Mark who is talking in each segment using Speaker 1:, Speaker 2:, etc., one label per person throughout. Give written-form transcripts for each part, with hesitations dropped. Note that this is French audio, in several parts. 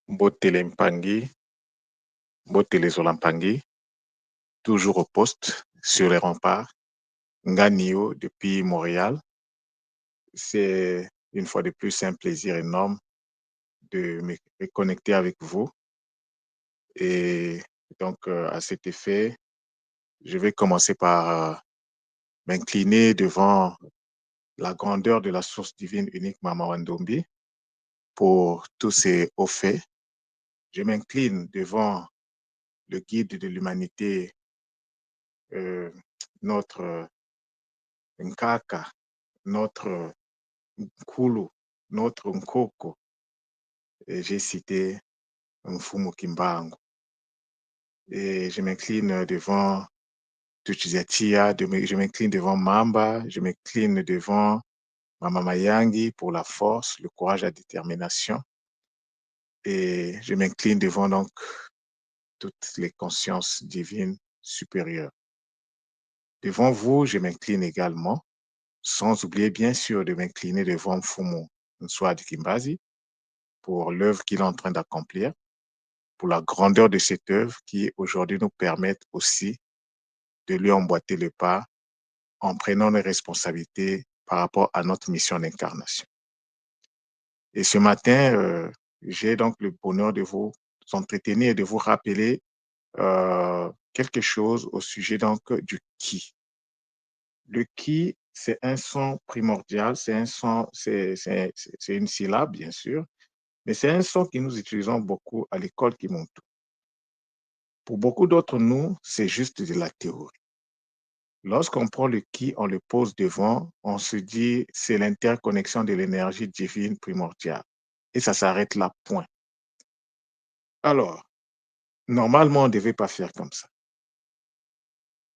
Speaker 1: Mbotele Mpangi, Mbotele Zolampangi, toujours au poste sur les remparts. Nganio depuis Montréal. C'est une fois de plus un plaisir énorme de me reconnecter avec vous. Et donc, à cet effet, je vais commencer par m'incliner devant la grandeur de la source divine unique Mama Wandombi pour tous ces hauts faits. Je m'incline devant le guide de l'humanité, notre Nkaka, notre Nkulu, notre Nkoko, et j'ai cité Mfumu Kimbangu. Et je m'incline devant Tuchizatia, je m'incline devant Mamba, je m'incline devant Mama Mayangi pour la force, le courage, la détermination. Et je m'incline devant donc toutes les consciences divines supérieures. Devant vous, je m'incline également, sans oublier bien sûr de m'incliner devant Mfumu Nswadi Kimbazi pour l'œuvre qu'il est en train d'accomplir, pour la grandeur de cette œuvre qui aujourd'hui nous permet aussi de lui emboîter le pas en prenant les responsabilités par rapport à notre mission d'incarnation. Et ce matin, j'ai donc le bonheur de vous entretenir et de vous rappeler quelque chose au sujet donc du qui. Le qui, c'est un son primordial, c'est un son, c'est une syllabe bien sûr, mais c'est un son que nous utilisons beaucoup à l'école Kimuntu. Pour beaucoup d'entre nous, c'est juste de la théorie. Lorsqu'on prend le qui, on le pose devant, on se dit c'est l'interconnexion de l'énergie divine primordiale. Et ça s'arrête là, point. Alors, normalement, on ne devait pas faire comme ça.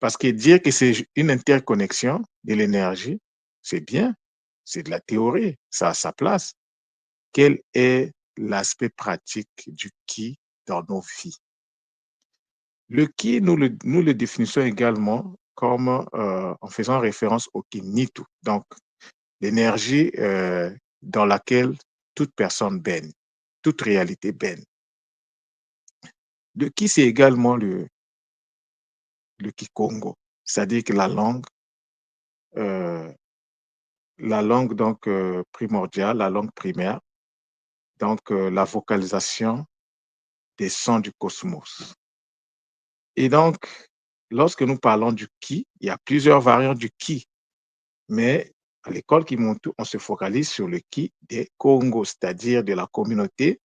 Speaker 1: Parce que dire que c'est une interconnexion de l'énergie, c'est bien, c'est de la théorie, ça a sa place. Quel est l'aspect pratique du qui dans nos vies? Le qui, nous le définissons également comme en faisant référence au kinitu, donc l'énergie dans laquelle toute personne baigne, toute réalité baigne. Le qui, c'est également le Kikongo, c'est-à-dire que la langue donc primordiale, la langue primaire, donc la vocalisation des sons du cosmos. Et donc, lorsque nous parlons du qui, il y a plusieurs variantes du qui, mais à l'école Kimuntu, on se focalise sur le qui des Congo, c'est-à-dire de la communauté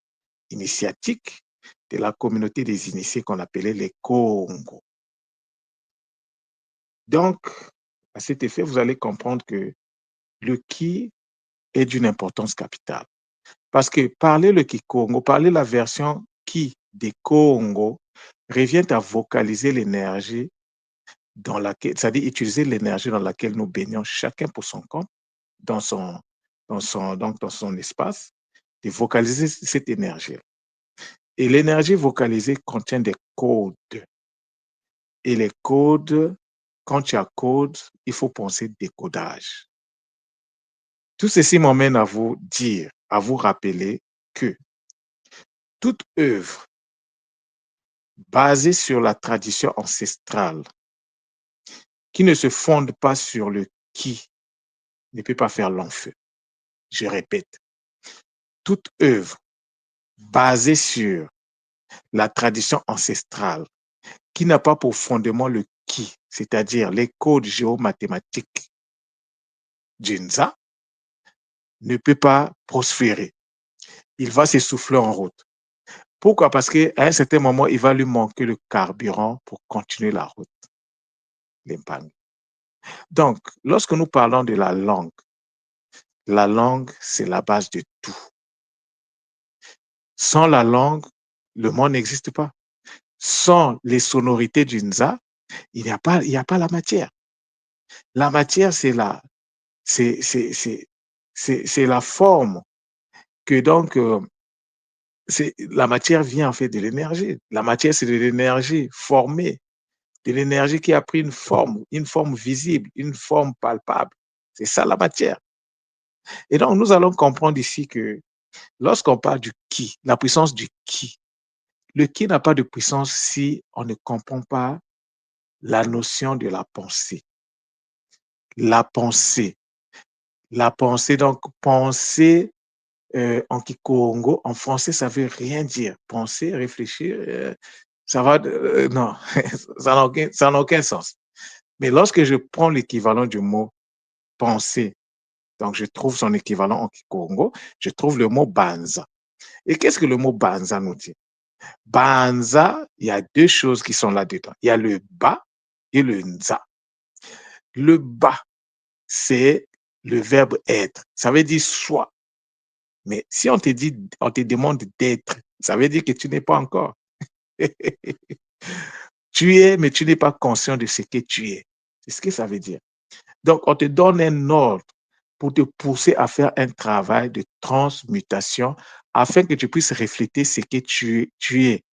Speaker 1: initiatique, de la communauté des initiés qu'on appelait les Congo. Donc, à cet effet, vous allez comprendre que le qui est d'une importance capitale. Parce que parler le Kikongo, parler la version qui des Congo, revient à vocaliser l'énergie dans laquelle, c'est-à-dire utiliser l'énergie dans laquelle nous baignons chacun pour son compte, dans son espace, de vocaliser cette énergie. Et l'énergie vocalisée contient des codes. Et les codes, quand tu as code, il faut penser décodage. Tout ceci m'emmène à vous dire, à vous rappeler que toute œuvre basée sur la tradition ancestrale, qui ne se fonde pas sur le qui, ne peut pas faire long feu. Je répète, toute œuvre basée sur la tradition ancestrale, qui n'a pas pour fondement le qui, c'est-à-dire les codes géomathématiques d'Inza, ne peut pas prospérer. Il va s'essouffler en route. Pourquoi? Parce qu'à un certain moment, il va lui manquer le carburant pour continuer la route. Donc, lorsque nous parlons de la langue, c'est la base de tout. Sans la langue, le monde n'existe pas. Sans les sonorités du Nza, il n'y a pas la matière. La matière, c'est la forme que donc, la matière vient en fait de l'énergie. La matière, c'est de l'énergie formée, de l'énergie qui a pris une forme visible, une forme palpable. C'est ça la matière. Et donc, nous allons comprendre ici que Lorsqu'on parle du qui, la puissance du qui, le qui n'a pas de puissance si on ne comprend pas la notion de la pensée. La pensée. La pensée, donc penser en Kikongo, en français, ça veut rien dire. Penser, réfléchir, ça va, non, ça n'a aucun sens. Mais lorsque je prends l'équivalent du mot penser, donc je trouve son équivalent en Kikongo, je trouve le mot banza. Et qu'est-ce que le mot banza nous dit? Banza, il y a deux choses qui sont là-dedans. Il y a le ba et le nza. Le ba, c'est le verbe être. Ça veut dire soit. Mais si on te dit, on te demande d'être, ça veut dire que tu n'es pas encore. Tu es, mais tu n'es pas conscient de ce que tu es. C'est ce que ça veut dire. Donc, on te donne un ordre pour te pousser à faire un travail de transmutation afin que tu puisses refléter ce que tu es.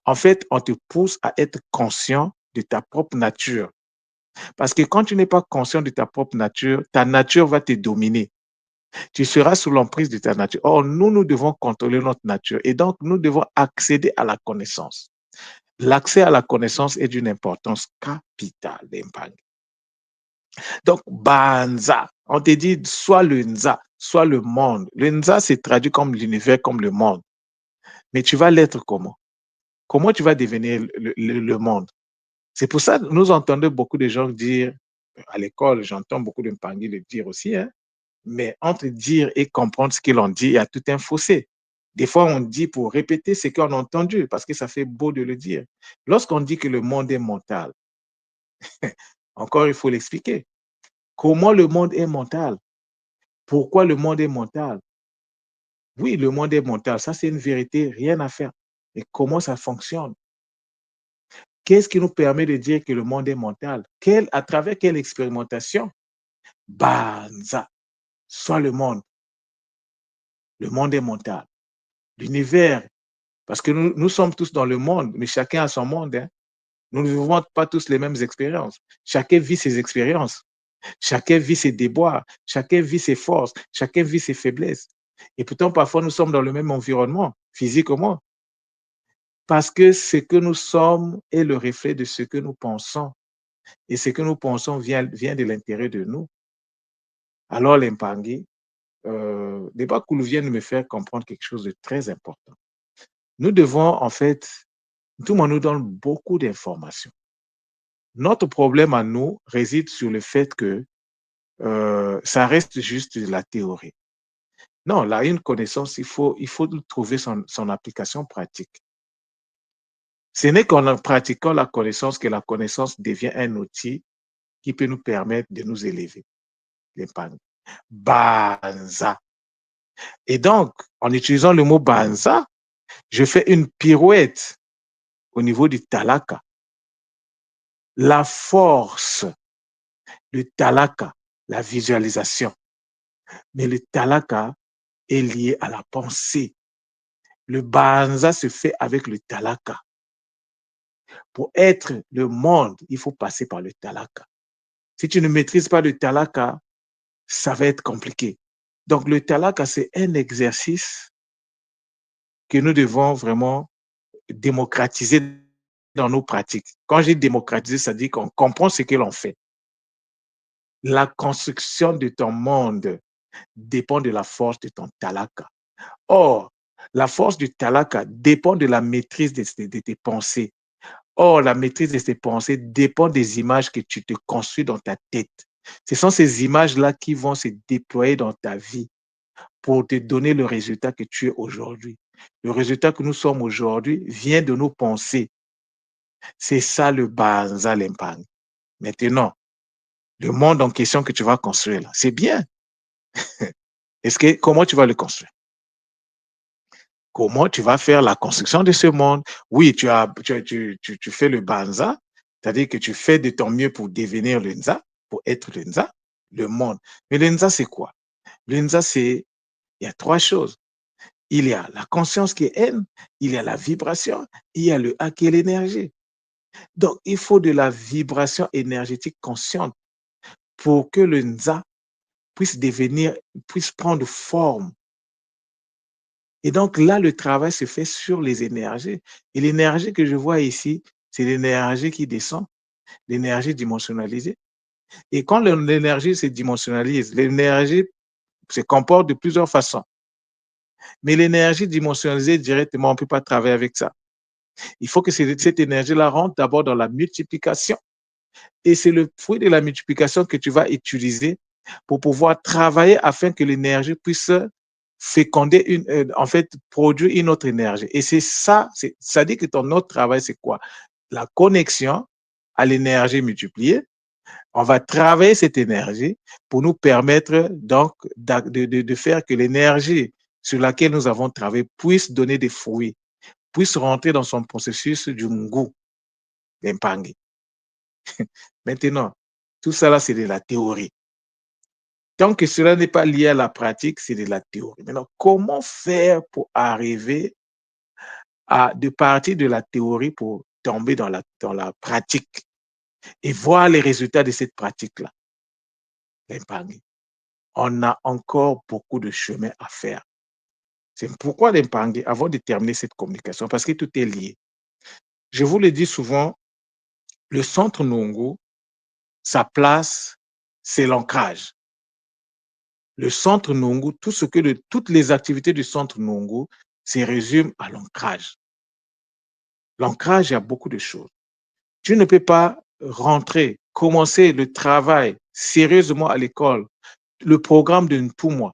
Speaker 1: En fait, on te pousse à être conscient de ta propre nature. Parce que quand tu n'es pas conscient de ta propre nature, ta nature va te dominer. Tu seras sous l'emprise de ta nature. Or, nous devons contrôler notre nature et donc nous devons accéder à la connaissance. L'accès à la connaissance est d'une importance capitale d'impact. Donc, Banza, on te dit soit le Nza, soit le monde. Le Nza, c'est traduit comme l'univers, comme le monde. Mais tu vas l'être comment? Comment tu vas devenir le monde? C'est pour ça que nous entendons beaucoup de gens dire, à l'école, j'entends beaucoup de Mpangi le dire aussi, hein, mais entre dire et comprendre ce qu'ils ont dit, il y a tout un fossé. Des fois, on dit pour répéter ce qu'on a entendu, parce que ça fait beau de le dire. Lorsqu'on dit que le monde est mental, encore il faut l'expliquer. Comment le monde est mental? Pourquoi le monde est mental? Oui, le monde est mental, ça c'est une vérité, rien à faire. Et comment ça fonctionne? Qu'est-ce qui nous permet de dire que le monde est mental? À travers quelle expérimentation? Banza, soit le monde. Le monde est mental. L'univers, parce que nous sommes tous dans le monde, mais chacun a son monde. Hein. Nous ne vivons pas tous les mêmes expériences. Chacun vit ses expériences. Chacun vit ses déboires. Chacun vit ses forces. Chacun vit ses faiblesses. Et pourtant, parfois, nous sommes dans le même environnement, physiquement, parce que ce que nous sommes est le reflet de ce que nous pensons. Et ce que nous pensons vient de l'intérieur de nous. Alors, l'Impangi, Débat Koulou vient de me faire comprendre quelque chose de très important. Nous devons, en fait, tout le monde nous donne beaucoup d'informations. Notre problème à nous réside sur le fait que ça reste juste de la théorie. Non, là, une connaissance, il faut trouver son application pratique. Ce n'est qu'en pratiquant la connaissance que la connaissance devient un outil qui peut nous permettre de nous élever. L'épargne. Banza. Et donc, en utilisant le mot banza, je fais une pirouette au niveau du talaka. La force, le talaka, la visualisation. Mais le talaka est lié à la pensée. Le banza se fait avec le talaka. Pour être le monde, il faut passer par le talaka. Si tu ne maîtrises pas le talaka, ça va être compliqué. Donc le talaka, c'est un exercice que nous devons vraiment démocratiser dans nos pratiques. Quand j'ai démocratisé, ça dit qu'on comprend ce que l'on fait. La construction de ton monde dépend de la force de ton talaka. Or, la force du talaka dépend de la maîtrise de tes pensées. Or, la maîtrise de tes pensées dépend des images que tu te construis dans ta tête. Ce sont ces images-là qui vont se déployer dans ta vie pour te donner le résultat que tu es aujourd'hui. Le résultat que nous sommes aujourd'hui vient de nos pensées. C'est ça le Banza Lempang. Maintenant, le monde en question que tu vas construire, là, c'est bien. Est-ce que comment tu vas le construire? Comment tu vas faire la construction de ce monde? Oui, tu fais le Banza, c'est-à-dire que tu fais de ton mieux pour devenir le Nza, pour être le Nza, le monde. Mais le Nza, c'est quoi? Le Nza, il y a trois choses. Il y a la conscience qui est N, il y a la vibration, il y a le A qui est l'énergie. Donc, il faut de la vibration énergétique consciente pour que le Nza puisse prendre forme. Et donc là, le travail se fait sur les énergies. Et l'énergie que je vois ici, c'est l'énergie qui descend, l'énergie dimensionnalisée. Et quand l'énergie se dimensionnalise, l'énergie se comporte de plusieurs façons. Mais l'énergie dimensionnalisée directement, on ne peut pas travailler avec ça. Il faut que cette énergie-là rentre d'abord dans la multiplication. Et c'est le fruit de la multiplication que tu vas utiliser pour pouvoir travailler afin que l'énergie puisse féconder en fait, produire une autre énergie. Et c'est ça, ça dit que ton autre travail, c'est quoi? La connexion à l'énergie multipliée. On va travailler cette énergie pour nous permettre donc de faire que l'énergie sur laquelle nous avons travaillé puisse donner des fruits, puisse rentrer dans son processus du Ngu, l'Impangi. Maintenant, tout ça là, c'est de la théorie. Tant que cela n'est pas lié à la pratique, c'est de la théorie. Maintenant, comment faire pour arriver de partir de la théorie pour tomber dans la pratique et voir les résultats de cette pratique-là? L'Impangi. On a encore beaucoup de chemin à faire. C'est pourquoi l'Impangi, avant de terminer cette communication, parce que tout est lié. Je vous le dis souvent, le centre Nungu, sa place, c'est l'ancrage. Le centre Nungu, toutes les activités du centre Nungu se résument à l'ancrage. L'ancrage, il y a beaucoup de choses. Tu ne peux pas rentrer, commencer le travail sérieusement à l'école, le programme de Ntumwa,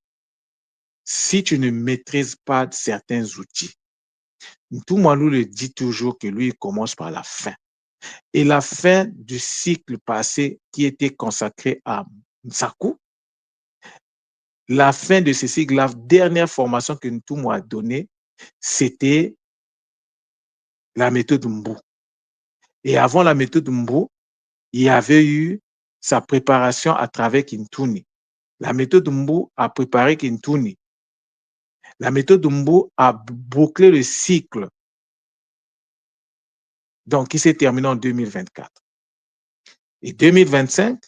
Speaker 1: si tu ne maîtrises pas certains outils. Ntumwa nous le dit toujours que lui, il commence par la fin. Et la fin du cycle passé qui était consacré à Nsaku, la fin de ce cycle, la dernière formation que Ntumwa a donnée, c'était la méthode Mbu. Et avant la méthode Mbu, il y avait eu sa préparation à travers Kintuni. La méthode Mbu a préparé Kintuni. La méthode Mbu a bouclé le cycle, donc qui s'est terminé en 2024. Et 2025,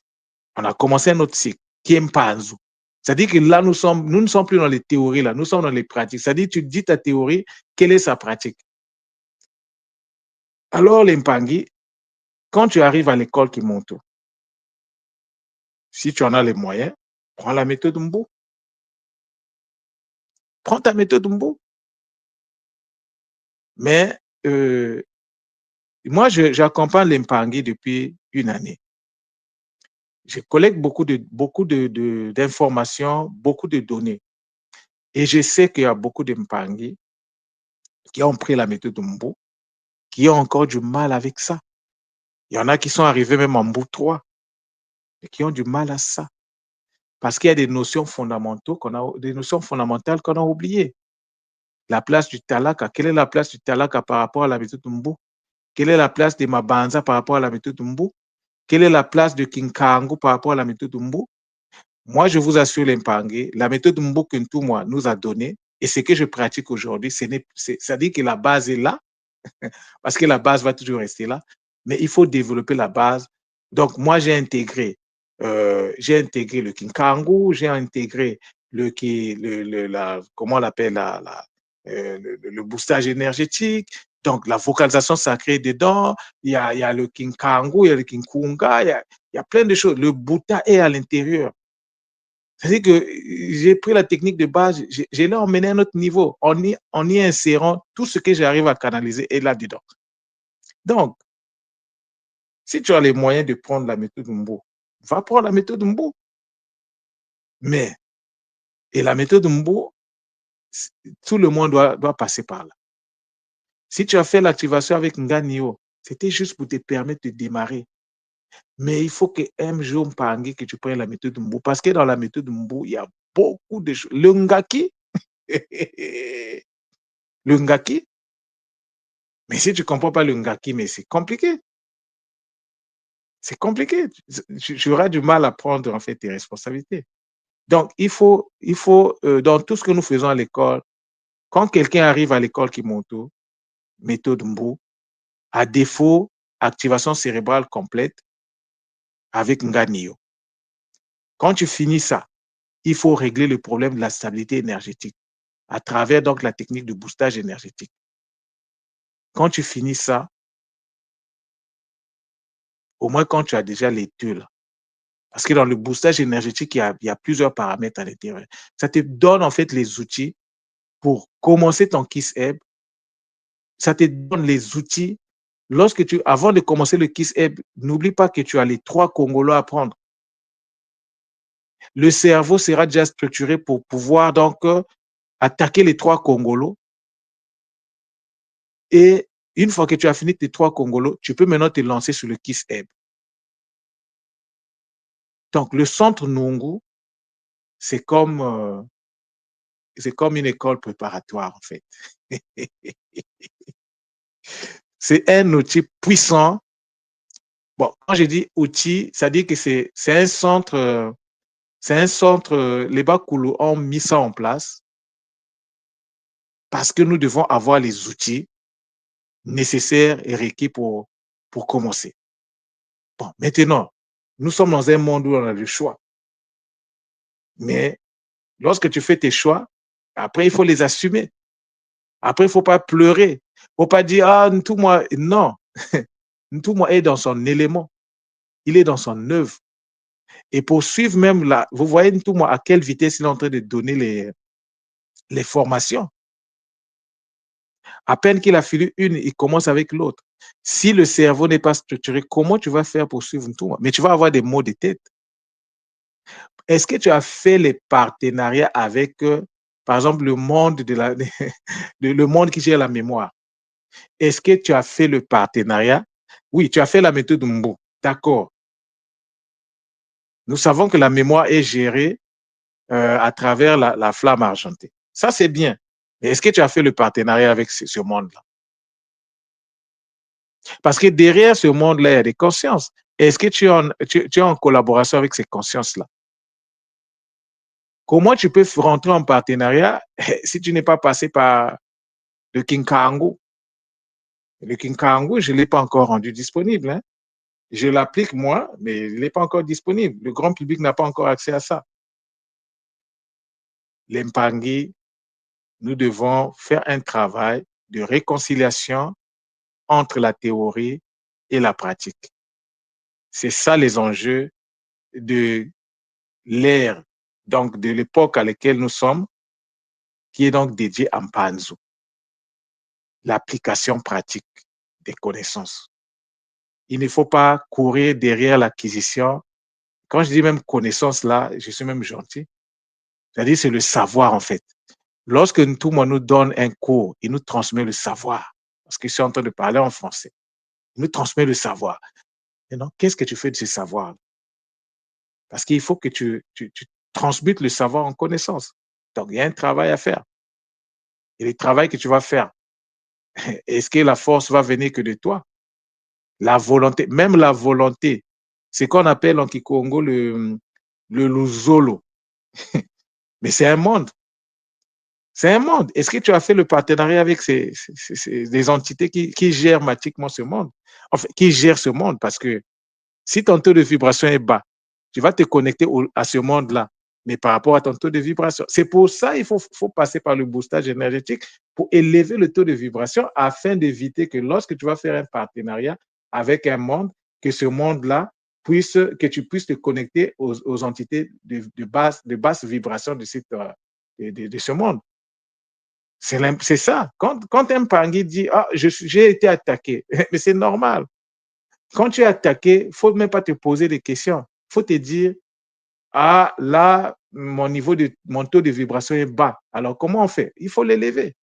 Speaker 1: on a commencé un autre cycle, qui est Mpanzu. C'est-à-dire que là, nous ne sommes plus dans les théories, là, nous sommes dans les pratiques. C'est-à-dire que tu dis ta théorie, quelle est sa pratique? Alors, l'Impangi, quand tu arrives à l'école Kimonto, si tu en as les moyens, prends la méthode Mbu. Prends ta méthode Mbu. Mais moi, j'accompagne l'Impangi depuis une année. Je collecte beaucoup d'informations, beaucoup de données. Et je sais qu'il y a beaucoup d'Impangi qui ont pris la méthode Mbu, qui ont encore du mal avec ça. Il y en a qui sont arrivés même en Mbu 3 et qui ont du mal à ça. Parce qu'il y a des notions fondamentales qu'on a oubliées. La place du Talaka, quelle est la place du Talaka par rapport à la méthode Mbu? Quelle est la place de Mabanza par rapport à la méthode Mbu? Quelle est la place de Kinkangu par rapport à la méthode Mbu? Moi, je vous assure, l'Impangi, la méthode Mbu que Ntumwa nous a donnée et ce que je pratique aujourd'hui, ça dit que la base est là, parce que la base va toujours rester là, mais il faut développer la base. Donc, moi, j'ai intégré le Kinkangu, j'ai intégré comment on l'appelle, le boostage énergétique, donc la vocalisation sacrée dedans, il y a le Kinkangu, il y a le Kinkunga, il y a plein de choses. Le Bouddha est à l'intérieur. C'est-à-dire que j'ai pris la technique de base, je l'ai emmené à un autre niveau en y insérant tout ce que j'arrive à canaliser est là-dedans. Donc, si tu as les moyens de prendre la méthode Mbu, va prendre la méthode Mbu. Mais, et la méthode Mbu, tout le monde doit passer par là. Si tu as fait l'activation avec Nganio, c'était juste pour te permettre de démarrer. Mais il faut qu'un jour, Mpangi, que tu prennes la méthode Mbu. Parce que dans la méthode Mbu, il y a beaucoup de choses. Le Ngaki, le Ngaki, mais si tu ne comprends pas le Ngaki, mais c'est compliqué. C'est compliqué. Tu auras du mal à prendre en fait tes responsabilités. Donc, dans tout ce que nous faisons à l'école, quand quelqu'un arrive à l'école Kimoto, méthode Mbu, à défaut, activation cérébrale complète avec Nganio. Quand tu finis ça, il faut régler le problème de la stabilité énergétique à travers donc la technique de boostage énergétique. Quand tu finis ça, au moins quand tu as déjà les deux là, parce que dans le boostage énergétique, il y a plusieurs paramètres à l'intérieur. Ça te donne en fait les outils pour commencer ton Kiss Ebb. Ça te donne les outils. Avant de commencer le Kiss Ebb, n'oublie pas que tu as les 3 Congolais à prendre. Le cerveau sera déjà structuré pour pouvoir donc attaquer les 3 Congolais. Et une fois que tu as fini tes 3 Congolais, tu peux maintenant te lancer sur le Kiss Ebb. Donc, le centre Nungu, c'est comme une école préparatoire, en fait. C'est un outil puissant. Bon, quand je dis outil, ça dit que c'est un centre, les Bakulu ont mis ça en place parce que nous devons avoir les outils nécessaires et requis pour commencer. Bon, maintenant, nous sommes dans un monde où on a le choix. Mais lorsque tu fais tes choix, après, il faut les assumer. Après, il ne faut pas pleurer. Il ne faut pas dire, ah, tout moi. Non. Tout moi est dans son élément. Il est dans son œuvre. Et pour suivre même là, vous voyez tout moi à quelle vitesse il est en train de donner les formations. À peine qu'il a fini une, il commence avec l'autre. Si le cerveau n'est pas structuré, comment tu vas faire pour suivre tout? Mais tu vas avoir des maux de tête. Est-ce que tu as fait les partenariats avec, par exemple, le monde, le monde qui gère la mémoire? Est-ce que tu as fait le partenariat? Oui, tu as fait la méthode Mbo. D'accord. Nous savons que la mémoire est gérée à travers la flamme argentée. Ça, c'est bien. Mais est-ce que tu as fait le partenariat avec ce monde-là? Parce que derrière ce monde-là, il y a des consciences. Est-ce que tu es en collaboration avec ces consciences-là? Comment tu peux rentrer en partenariat si tu n'es pas passé par le Kinkango? Le Kinkango, je ne l'ai pas encore rendu disponible. Hein. Je l'applique moi, mais il n'est pas encore disponible. Le grand public n'a pas encore accès à ça. L'Empangui, nous devons faire un travail de réconciliation entre la théorie et la pratique. C'est ça les enjeux de l'ère, donc de l'époque à laquelle nous sommes, qui est donc dédiée à Mpanzu, l'application pratique des connaissances. Il ne faut pas courir derrière l'acquisition. Quand je dis même connaissance là, je suis même gentil. C'est-à-dire c'est le savoir en fait. Lorsque tout le monde nous donne un cours, il nous transmet le savoir. Parce que je suis en train de parler en français. Il nous transmet le savoir. Maintenant, qu'est-ce que tu fais de ce savoir? Parce qu'il faut que tu transmutes le savoir en connaissance. Donc, il y a un travail à faire. Et le travail que tu vas faire, est-ce que la force va venir que de toi? La volonté, même la volonté, c'est qu'on appelle en Kikongo le luzolo. Mais c'est un monde. C'est un monde. Est-ce que tu as fait le partenariat avec des entités qui gèrent matiquement ce monde? Enfin, qui gèrent ce monde? Parce que si ton taux de vibration est bas, tu vas te connecter à ce monde-là, mais par rapport à ton taux de vibration. C'est pour ça qu'il faut passer par le boostage énergétique pour élever le taux de vibration afin d'éviter que lorsque tu vas faire un partenariat avec un monde, que ce monde-là que tu puisses te connecter aux entités de basse vibration de ce monde. C'est ça. Quand un Pangui dit, ah, j'ai été attaqué, mais c'est normal. Quand tu es attaqué, il ne faut même pas te poser des questions. Il faut te dire, ah, là, mon taux de vibration est bas. Alors, comment on fait? Il faut l'élever.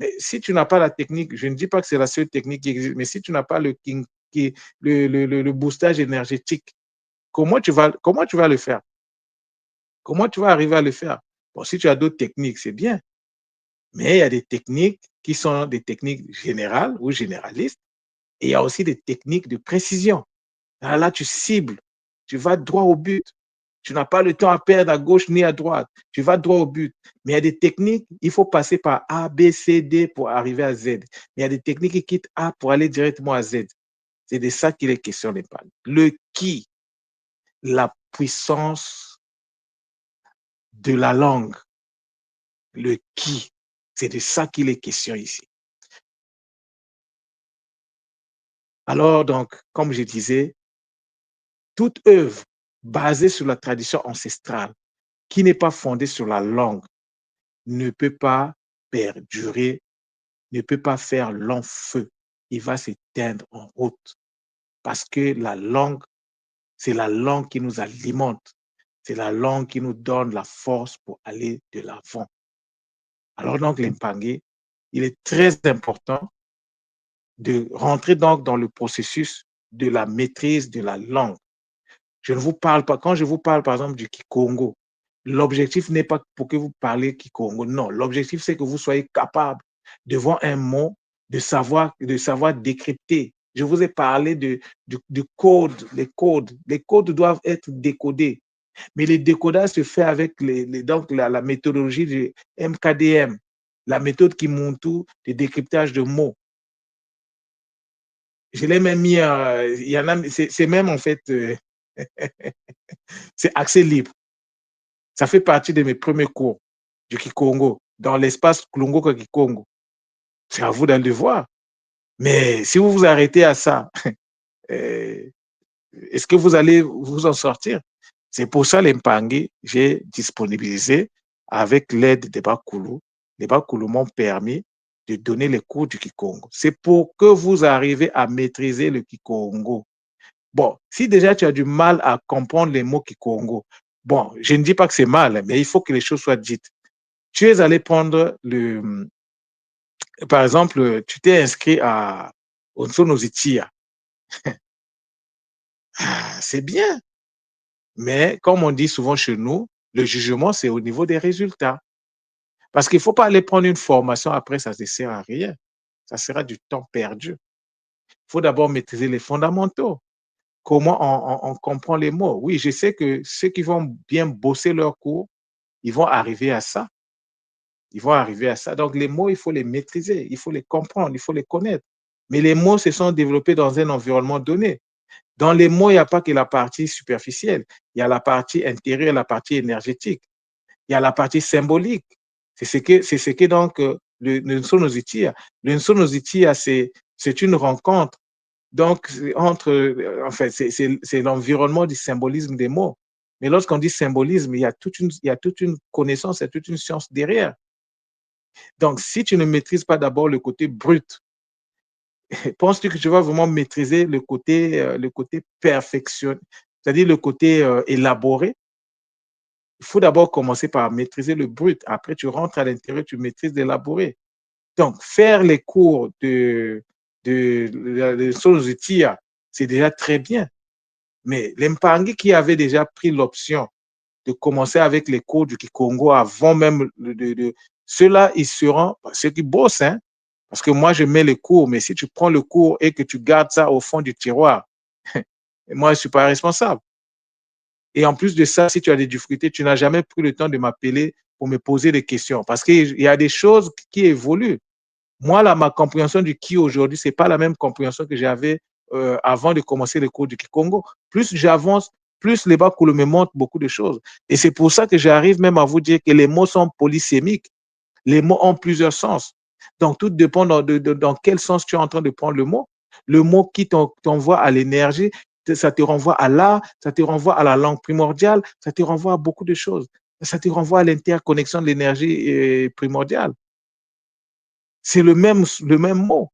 Speaker 1: Mais si tu n'as pas la technique, je ne dis pas que c'est la seule technique qui existe, mais si tu n'as pas le boostage énergétique, comment tu vas le faire? Comment tu vas arriver à le faire? Bon, si tu as d'autres techniques, c'est bien. Mais il y a des techniques qui sont des techniques générales ou généralistes. Et il y a aussi des techniques de précision. Là, tu cibles, tu vas droit au but. Tu n'as pas le temps à perdre à gauche ni à droite. Tu vas droit au but. Mais il y a des techniques, il faut passer par A, B, C, D pour arriver à Z. Mais il y a des techniques qui quittent A pour aller directement à Z. C'est de ça qu'il est question d'épargne. Le qui, la puissance de la langue, le qui. C'est de ça qu'il est question ici. Alors, donc, comme je disais, toute œuvre basée sur la tradition ancestrale, qui n'est pas fondée sur la langue, ne peut pas perdurer, ne peut pas faire long feu. Il va s'éteindre en route parce que la langue, c'est la langue qui nous alimente. C'est la langue qui nous donne la force pour aller de l'avant. Alors donc, l'impangé, il est très important de rentrer donc dans le processus de la maîtrise de la langue. Je ne vous parle pas, quand je vous parle par exemple du Kikongo, l'objectif n'est pas pour que vous parliez Kikongo, non. L'objectif, c'est que vous soyez capable, devant un mot, de savoir décrypter. Je vous ai parlé du code, les codes. Les codes doivent être décodés. Mais le décodage se fait avec donc la méthodologie du MKDM, la méthode Kimuntu de décryptage de mots. Je l'ai même mis, il y en a, c'est même en fait, c'est accès libre. Ça fait partie de mes premiers cours du Kikongo, dans l'espace Klungo Kikongo. C'est à vous d'aller le voir. Mais si vous vous arrêtez à ça, euh, est-ce que vous allez vous en sortir? C'est pour ça, l'Empangé, j'ai disponibilisé avec l'aide des Bakulu. Les Bakulu m'ont permis de donner les cours du Kikongo. C'est pour que vous arrivez à maîtriser le Kikongo. Bon, si déjà tu as du mal à comprendre les mots Kikongo, bon, je ne dis pas que c'est mal, mais il faut que les choses soient dites. Tu es allé prendre par exemple, tu t'es inscrit à Onsonozitia. Ah, c'est bien, mais comme on dit souvent chez nous, le jugement, c'est au niveau des résultats. Parce qu'il ne faut pas aller prendre une formation, après, ça ne sert à rien. Ça sera du temps perdu. Il faut d'abord maîtriser les fondamentaux. Comment on comprend les mots. Oui, je sais que ceux qui vont bien bosser leur cours, ils vont arriver à ça. Ils vont arriver à ça. Donc, les mots, il faut les maîtriser, il faut les comprendre, il faut les connaître. Mais les mots se sont développés dans un environnement donné. Dans les mots, il n'y a pas que la partie superficielle. Il y a la partie intérieure, la partie énergétique. Il y a la partie symbolique. C'est ce que donc le Nsonozitia. Le Nsonozitia, c'est une rencontre. Donc, en fait, c'est l'environnement du symbolisme des mots. Mais lorsqu'on dit symbolisme, il y a toute une connaissance, il y a toute une science derrière. Donc, si tu ne maîtrises pas d'abord le côté brut, penses-tu que tu vas vraiment maîtriser le côté perfection, c'est-à-dire le côté élaboré? Il faut d'abord commencer par maîtriser le brut. Après, tu rentres à l'intérieur, tu maîtrises l'élaboré. Donc, faire les cours de Sozutia, c'est déjà très bien. Mais l'Empangui qui avait déjà pris l'option de commencer avec les cours du Kikongo avant même ceux-là, ils seront, ceux qui bossent, hein, parce que moi, je mets les cours, mais si tu prends le cours et que tu gardes ça au fond du tiroir, moi, je ne suis pas responsable. Et en plus de ça, si tu as des difficultés, tu n'as jamais pris le temps de m'appeler pour me poser des questions, parce qu'il y a des choses qui évoluent. Moi, là, ma compréhension du qui aujourd'hui, ce n'est pas la même compréhension que j'avais avant de commencer les cours du Kikongo. Plus j'avance, plus les Bakulu me montrent beaucoup de choses. Et c'est pour ça que j'arrive même à vous dire que les mots sont polysémiques. Les mots ont plusieurs sens. Donc, tout dépend dans quel sens tu es en train de prendre le mot. Le mot qui t'envoie à l'énergie, ça te renvoie à l'art, ça te renvoie à la langue primordiale, ça te renvoie à beaucoup de choses. Ça te renvoie à l'interconnexion de l'énergie primordiale. C'est le même mot.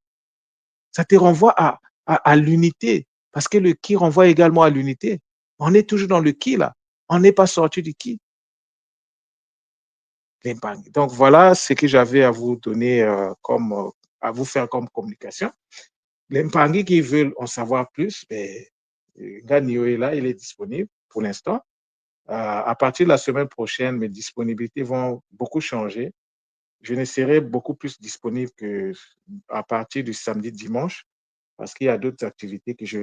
Speaker 1: Ça te renvoie à l'unité, parce que le qui renvoie également à l'unité. On est toujours dans le qui, là. On n'est pas sorti du qui. Donc voilà ce que j'avais à vous donner à vous faire comme communication. Les Mpangi qui veulent en savoir plus, ben, Ganio est là, il est disponible pour l'instant. À partir de la semaine prochaine, mes disponibilités vont beaucoup changer. Je ne serai beaucoup plus disponible qu'à partir du samedi, dimanche, parce qu'il y a d'autres activités que je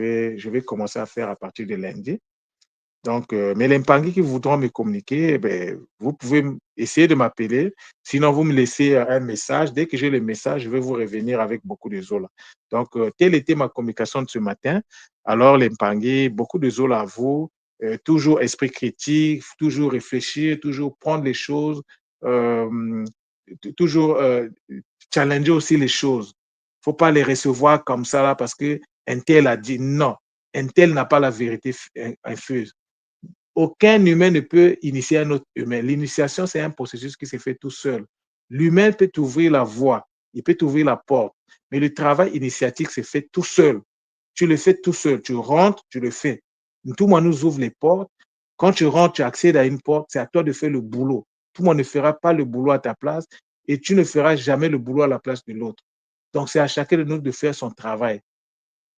Speaker 1: vais commencer à faire à partir de lundi. Donc, mais les Mpangi qui voudront me communiquer, eh ben, vous pouvez essayer de m'appeler. Sinon, vous me laissez un message. Dès que j'ai le message, je vais vous revenir avec beaucoup de zola. Donc, telle était ma communication de ce matin. Alors, les Mpangi, beaucoup de zola à vous. Toujours esprit critique, toujours réfléchir, toujours prendre les choses toujours challenger aussi les choses. Il ne faut pas les recevoir comme ça là parce que un tel a dit non. Un tel n'a pas la vérité infuse. Aucun humain ne peut initier un autre humain. L'initiation, c'est un processus qui se fait tout seul. L'humain peut t'ouvrir la voie, il peut t'ouvrir la porte, mais le travail initiatique se fait tout seul. Tu le fais tout seul. Tu rentres, tu le fais. Tout le monde nous ouvre les portes. Quand tu rentres, tu accèdes à une porte, c'est à toi de faire le boulot. Tout le monde ne fera pas le boulot à ta place et tu ne feras jamais le boulot à la place de l'autre. Donc, c'est à chacun de nous de faire son travail.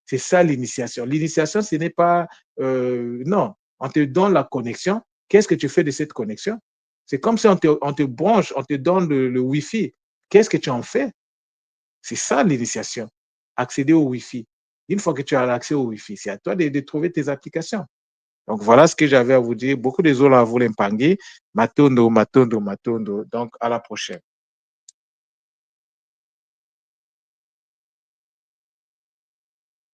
Speaker 1: C'est ça l'initiation. L'initiation, ce n'est pas, non, on te donne la connexion. Qu'est-ce que tu fais de cette connexion? C'est comme si on te branche, on te donne le Wi-Fi. Qu'est-ce que tu en fais? C'est ça l'initiation. Accéder au Wi-Fi. Une fois que tu as l'accès au Wi-Fi, c'est à toi de trouver tes applications. Donc voilà ce que j'avais à vous dire. Beaucoup de gens à vous l'impanguer. Matondo, matondo, matondo. Donc à la prochaine.